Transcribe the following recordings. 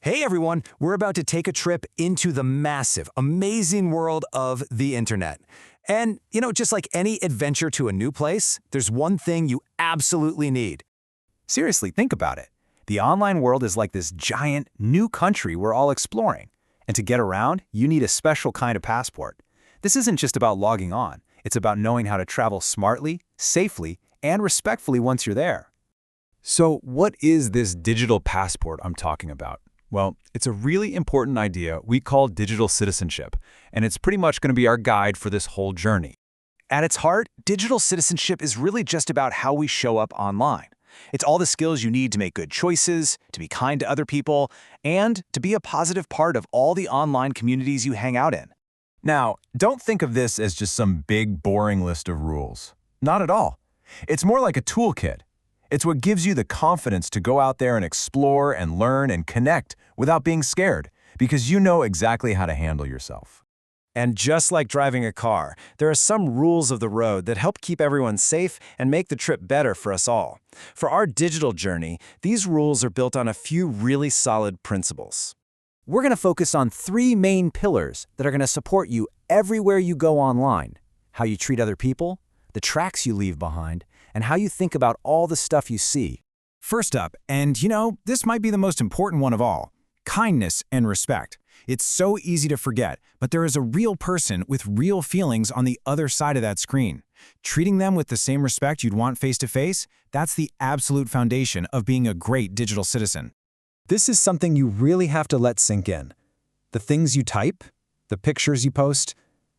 Hey everyone, we're about to take a trip into the massive, amazing world of the internet. And, just like any adventure to a new place, there's one thing you absolutely need. Seriously, think about it. The online world is like this giant, new country we're all exploring. And to get around, you need a special kind of passport. This isn't just about logging on. It's about knowing how to travel smartly, safely, and respectfully once you're there. So what is this digital passport I'm talking about? Well, it's a really important idea we call digital citizenship, and it's pretty much going to be our guide for this whole journey. At its heart, digital citizenship is really just about how we show up online. It's all the skills you need to make good choices, to be kind to other people, and to be a positive part of all the online communities you hang out in. Now, don't think of this as just some big, boring list of rules. Not at all. It's more like a toolkit. It's what gives you the confidence to go out there and explore and learn and connect without being scared, because you know exactly how to handle yourself. And just like driving a car, there are some rules of the road that help keep everyone safe and make the trip better for us all. For our digital journey, these rules are built on a few really solid principles. We're going to focus on three main pillars that are going to support you everywhere you go online: how you treat other people, the tracks you leave behind, and how you think about all the stuff you see. First up, and this might be the most important one of all, kindness and respect. It's so easy to forget, but there is a real person with real feelings on the other side of that screen. Treating them with the same respect you'd want face-to-face, that's the absolute foundation of being a great digital citizen. This is something you really have to let sink in. The things you type, the pictures you post,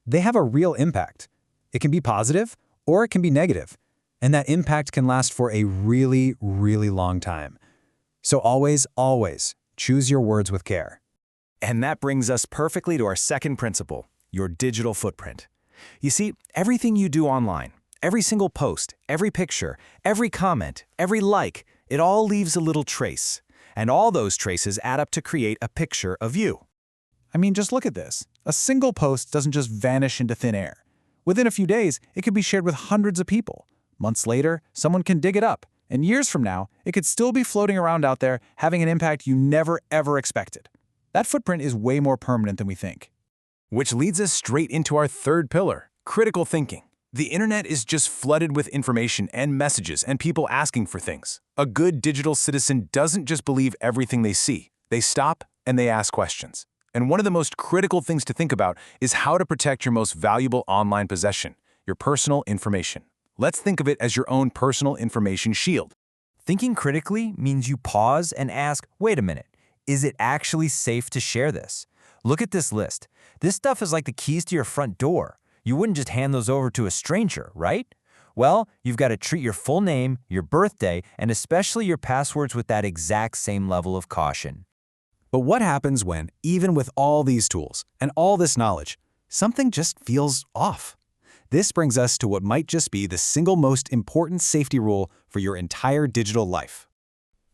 they have a real impact. It can be positive or it can be negative, and that impact can last for a really, really long time. So always, always choose your words with care. And that brings us perfectly to our second principle, your digital footprint. You see, everything you do online, every single post, every picture, every comment, every like, it all leaves a little trace. And all those traces add up to create a picture of you. I mean, just look at this. A single post doesn't just vanish into thin air. Within a few days, it could be shared with hundreds of people. Months later, someone can dig it up, and years from now, it could still be floating around out there, having an impact you never, ever expected. That footprint is way more permanent than we think. Which leads us straight into our third pillar, critical thinking. The internet is just flooded with information and messages and people asking for things. A good digital citizen doesn't just believe everything they see. They stop and they ask questions. And one of the most critical things to think about is how to protect your most valuable online possession, your personal information. Let's think of it as your own personal information shield. Thinking critically means you pause and ask, wait a minute, is it actually safe to share this? Look at this list. This stuff is like the keys to your front door. You wouldn't just hand those over to a stranger, right? Well, you've got to treat your full name, your birthday, and especially your passwords with that exact same level of caution. But what happens when, even with all these tools and all this knowledge, something just feels off? This brings us to what might just be the single most important safety rule for your entire digital life.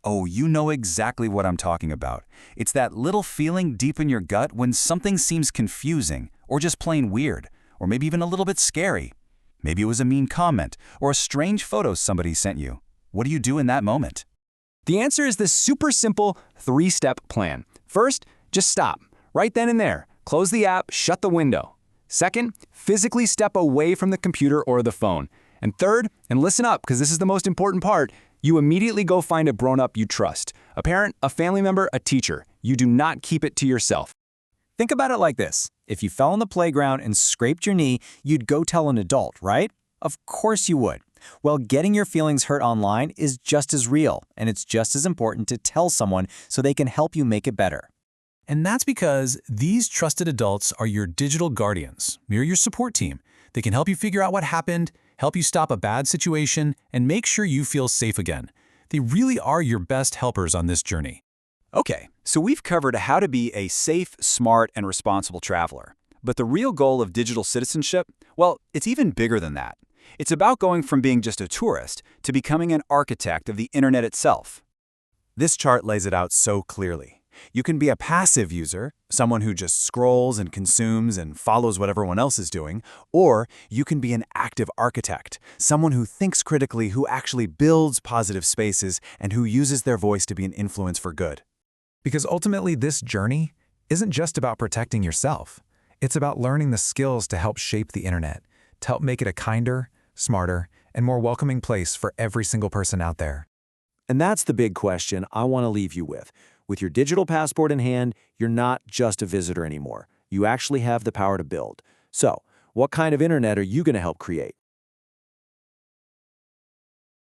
Oh, you know exactly what I'm talking about. It's that little feeling deep in your gut when something seems confusing or just plain weird, or maybe even a little bit scary. Maybe it was a mean comment or a strange photo somebody sent you. What do you do in that moment? The answer is this super simple three-step plan. First, just stop. Right then and there. Close the app, shut the window. Second, physically step away from the computer or the phone. And third, and listen up because this is the most important part, you immediately go find a grown-up you trust. A parent, a family member, a teacher. You do not keep it to yourself. Think about it like this. If you fell on the playground and scraped your knee, you'd go tell an adult, right? Of course you would. Well, getting your feelings hurt online is just as real, and it's just as important to tell someone so they can help you make it better. And that's because these trusted adults are your digital guardians. They're your support team. They can help you figure out what happened, help you stop a bad situation, and make sure you feel safe again. They really are your best helpers on this journey. Okay, so we've covered how to be a safe, smart, and responsible traveler. But the real goal of digital citizenship, well, it's even bigger than that. It's about going from being just a tourist to becoming an architect of the internet itself. This chart lays it out so clearly. You can be a passive user, someone who just scrolls and consumes and follows what everyone else is doing, or you can be an active architect, someone who thinks critically, who actually builds positive spaces, and who uses their voice to be an influence for good. Because ultimately, this journey isn't just about protecting yourself. It's about learning the skills to help shape the internet, to help make it a kinder, smarter, and more welcoming place for every single person out there. And that's the big question I want to leave you with. With your digital passport in hand, you're not just a visitor anymore. You actually have the power to build. So, what kind of internet are you going to help create?